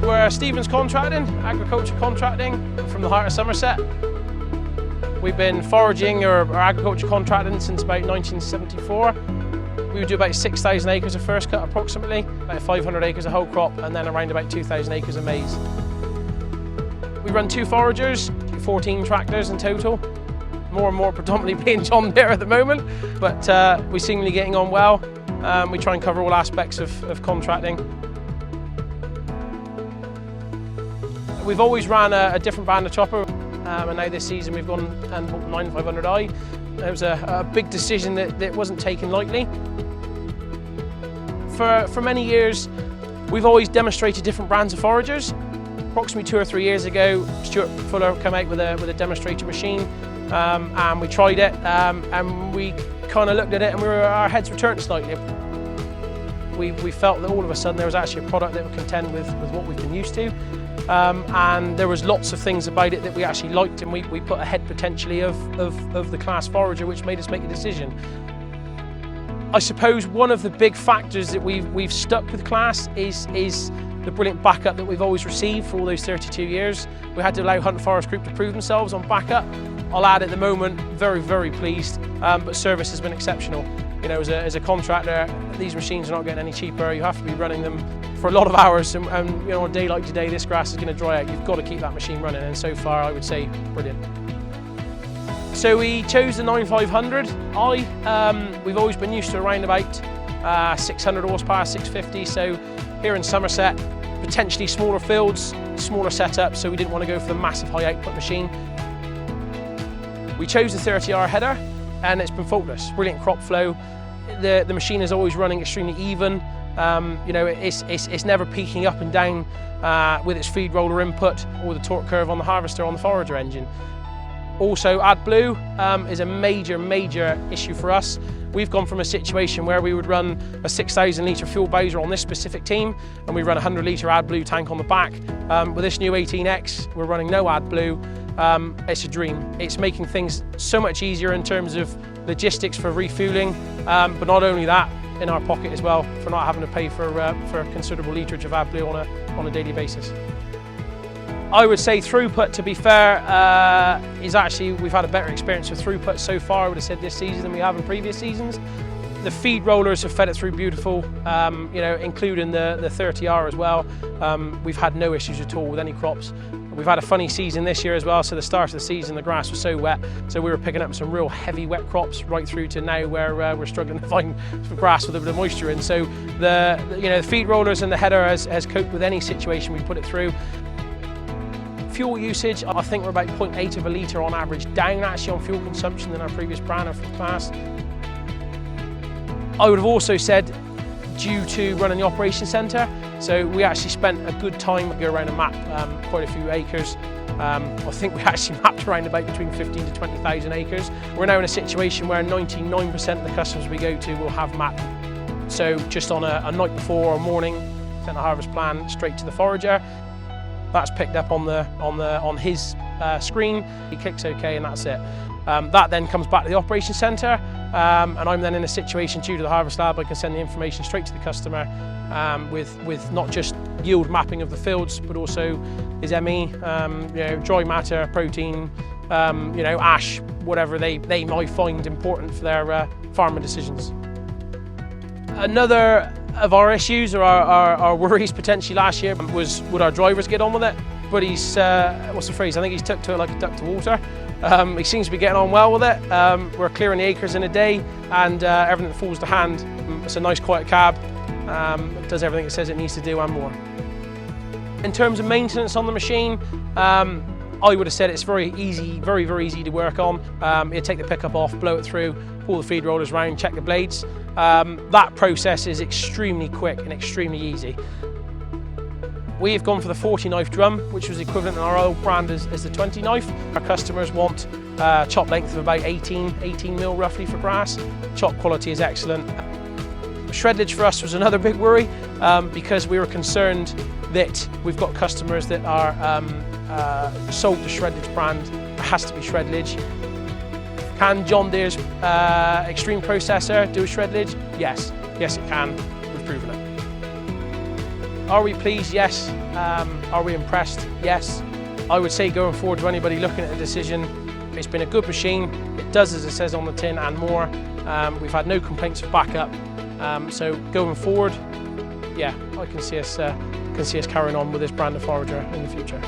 we're Stevens Contracting, agriculture contracting from the heart of Somerset. We've been foraging or agriculture contracting since about 1974. We would do about 6,000 acres of first cut approximately, about 500 acres of whole crop, and then around about 2,000 acres of maize. We run 2 foragers, 14 tractors in total. More and more predominantly being John Deere at the moment, but we're seemingly getting on well. We try and cover all aspects of contracting. We've always ran a different brand of chopper, and now this season we've gone and bought the 9500i. It was a big decision that wasn't taken lightly. For many years, we've always demonstrated different brands of foragers. Approximately 2 or 3 years ago, Stuart Fuller came out with a demonstrator machine, and we tried it, and we kind of looked at it, and our heads were turned slightly. We felt that all of a sudden there was actually a product that would contend with what we've been used to, and there was lots of things about it that we actually liked, and we put ahead potentially of the class forager, which made us make a decision. I suppose one of the big factors that we've stuck with class is the brilliant backup that we've always received for all those 32 years. We had to allow Hunt Forest Group to prove themselves on backup. I'll add at the moment, very, very pleased, but service has been exceptional. You know, as a contractor, these machines are not getting any cheaper. You have to be running them for a lot of hours, and you know, on a day like today, this grass is going to dry out. You've got to keep that machine running, and so far, I would say, brilliant. So we chose the 9500i. We've always been used to around about 600 horsepower, 650. So here in Somerset, potentially smaller fields, smaller setup, so we didn't want to go for the massive high output machine. We chose the 30R header, and it's been faultless. Brilliant crop flow. The machine is always running extremely even. You know, it's never peaking up and down with its feed roller input or the torque curve on the harvester on the forager engine. Also, AdBlue is a major issue for us. We've gone from a situation where we would run a 6,000 litre fuel bowser on this specific team, and we run a 100 litre AdBlue tank on the back. With this new 18X, we're running no AdBlue. It's a dream. It's making things so much easier in terms of logistics for refueling, but not only that, in our pocket as well, for not having to pay for considerable litrage of AdBlue on a daily basis. I would say Throughput, to be fair, is actually, we've had a better experience with Throughput so far, I would have said this season, than we have in previous seasons. The feed rollers have fed it through beautiful, you know, including the 30R as well. We've had no issues at all with any crops. We've had a funny season this year as well, so the start of the season the grass was so wet, so we were picking up some real heavy wet crops right through to now where we're struggling to find some grass with a bit of moisture in. So the feed rollers and the header has coped with any situation we put it through. Fuel usage, I think we're about 0.8 of a litre on average down actually on fuel consumption than our previous brand of class. I would have also said, due to running the Operations Centre, so we actually spent a good time to go around and map quite a few acres. I think we actually mapped around about between 15 to 20,000 acres. We're now in a situation where 99% of the customers we go to will have mapped. So just on a night before or morning, send a harvest plan straight to the forager. That's picked up on his screen. He clicks OK, and that's it. That then comes back to the Operations Centre, and I'm then in a situation due to the Harvest Lab, I can send the information straight to the customer with not just yield mapping of the fields, but also his ME, you know, dry matter, protein, you know, ash, whatever they might find important for their farming decisions. Another of our issues or our worries potentially last year was, would our drivers get on with it? But he's, what's the phrase, I think he's took to it like a duck to water. He seems to be getting on well with it. We're clearing the acres in a day, and everything that falls to hand. It's a nice quiet cab. It does everything it says it needs to do and more. In terms of maintenance on the machine, I would have said it's very easy, very easy to work on. You take the pickup off, blow it through, pull the feed rollers around, check the blades. That process is extremely quick and extremely easy. We've gone for the 40 knife drum, which was equivalent in our old brand as the 20 knife. Our customers want chop length of about 18 mil roughly for grass. Chop quality is excellent. Shreddage for us was another big worry because we were concerned that we've got customers that are sold the Shreddage brand. It has to be Shreddage. Can John Deere's extreme processor do a Shreddage? Yes, yes it can. We've proven it. Are we pleased? Yes. Are we impressed? Yes. I would say going forward to anybody looking at the decision, it's been a good machine. It does as it says on the tin and more. We've had no complaints of backup. So going forward, yeah, I can see us carrying on with this brand of forager in the future.